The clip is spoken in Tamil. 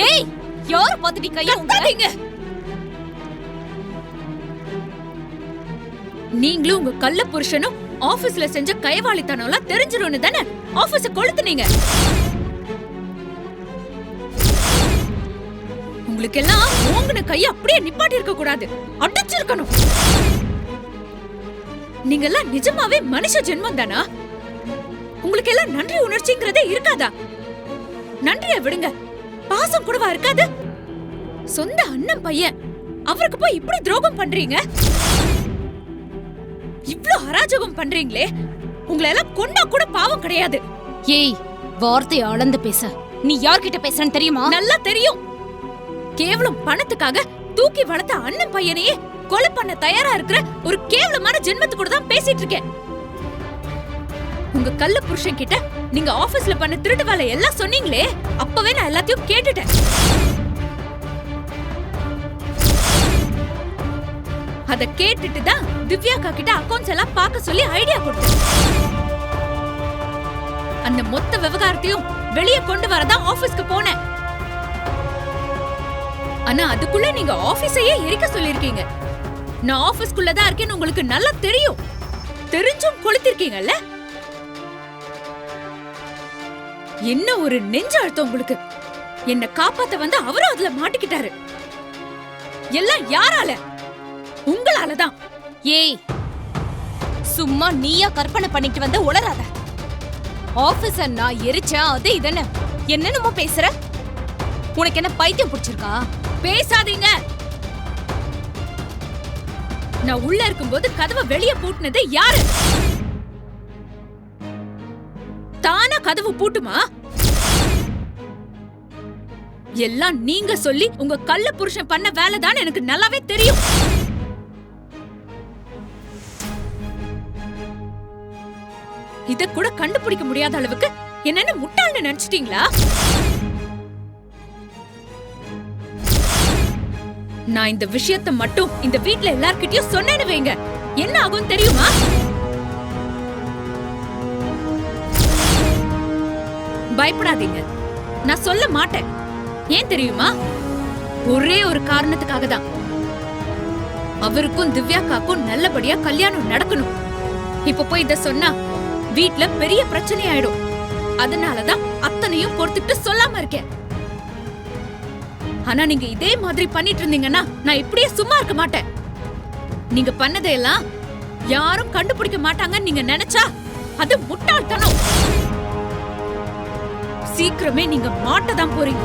ஏய், யார பாத்துட்டு கைய ஊத்துறீங்க? நீங்களும் உங்க கள்ள புருஷனும் ஆபீஸ்ல செஞ்ச கைவாளித்தனம்லாம் தெரிஞ்சிரும்னு தானே ஆபீஸ கொளுத்துனீங்க. உங்களுக்கு எல்லாம் ஓங்குன கைய அப்படியே நிப்பாட்டி இருக்க கூடாது, அடிச்சிருக்கணும். நீங்க எல்லாம் நிஜமாவே மனுஷ ஜென்மம் தானா? உங்களுக்கு எல்லாம் நன்றி உணர்ச்சிங்கிறதே இருக்காதா? நன்றியை விடுங்க, பாசம் கூடவா இருக்காது? சொந்த அண்ணன் பையன், அவருக்கு போய் இப்படி துரோகம் பண்றீங்க. இவ்ளோ அராஜகம் பண்றீங்களே, உங்களை எல்லாம் கொண்டா கூட பாவம் கிடையாது. ஏய், வார்த்தை அளந்து பேச. நீ யார்கிட்ட பேசுறன்னு தெரியுமா? நல்லா தெரியும். கேவலம் பணத்துக்காக தூக்கி வளர்த்த அண்ணன் பையனையே கொலை பண்ண தயாரா இருக்கிற ஒரு கேவலமான ஜென்மத்து கூட தான் பேசிட்டு இருக்கேன். உங்க கள்ள புருஷன் கிட்ட நீங்க ஆபீஸ்ல பண்ண திருட்டு வேலை எல்லாம் சொன்னீங்களே, அப்பவே நான் எல்லாத்தையும் கேட்டுட்டேன். அத கேட்டுட்டு தான் திவ்யாக்கா கிட்ட அக்கவுண்ட்ஸ் எல்லாம் பார்க்க சொல்லி ஐடியா கொடுத்தேன். அந்த மொத்த விவகாரத்தையும் வெளியே கொண்டு வரதான் ஆபீஸ்க்கு போனேன். ஆனா அதுக்குள்ள நீங்க ஆபீஸையே எரிக்க சொல்லிருக்கீங்க. நான் ஆபீஸ்க்குள்ளதான் இருக்கேன்னு உங்களுக்கு நல்லா தெரியும். தெரிஞ்சும் கொளுத்திருக்கீங்கல்ல. என்ன ஒரு நெஞ்சு அழுத்தம் உங்களுக்கு. என்ன காப்பாத்த வந்து அவரும் அதுல மாட்டிக்கிட்டாரு. எல்லாம் யாரால? உங்களாலதான். ஏய், சும்மா நீயா கற்பனை பண்ணிட்டு வந்து உளராத. ஆபீஸர் நான் எரிச்சேன், அது இதென்ன என்னென்னமோ பேசுற? உனக்கு என்ன பைத்தியம் பிடிச்சிருக்கா? பேசாதீங்க. நான் உள்ள இருக்கும்போது கதவை வெளியே பூட்டினது யாரு? தானா கதவு பூட்டுமா? எல்லாம் நீங்க சொல்லி உங்க கள்ள புருஷன் பண்ண வேலை தான் எனக்கு நல்லாவே தெரியும். இத கூட கண்டுபிடிக்க முடியாத அளவுக்கு என்னன்னு முட்டாள்னு நினைச்சிட்டீங்களா? நான் இந்த விஷயத்தை மட்டும் இந்த வீட்ல எல்லார்கிட்டயும் சொன்னேன்னு வைங்க, என்ன ஆகும் தெரியுமா? பயப்படாதீங்க, நான் சொல்ல மாட்டேன். ஏன் தெரியுமா? ஒரே ஒரு காரணத்துக்காக தான். அவருக்கும் திவ்யாக்காக்கும் நல்லபடியா கல்யாணம் நடக்கணும். இப்ப போய் இத சொன்னா வீட்ல பெரிய பிரச்சனை ஆயிடும். அதனாலதான் அத்தனையும் பொறுத்துட்டு சொல்லாம இருக்கேன். ஆனா நீங்க இதே மாதிரி பண்ணிட்டு இருந்தீங்கன்னா நான் இப்படியே சும்மா இருக்க மாட்டேன். நீங்க பண்ணதையெல்லாம் யாரும் கண்டுபிடிக்க மாட்டாங்கன்னு நீங்க நினைச்சா அது முட்டாள்தனம். சீக்கிரமே நீங்க மாட்டதான் போறீங்க.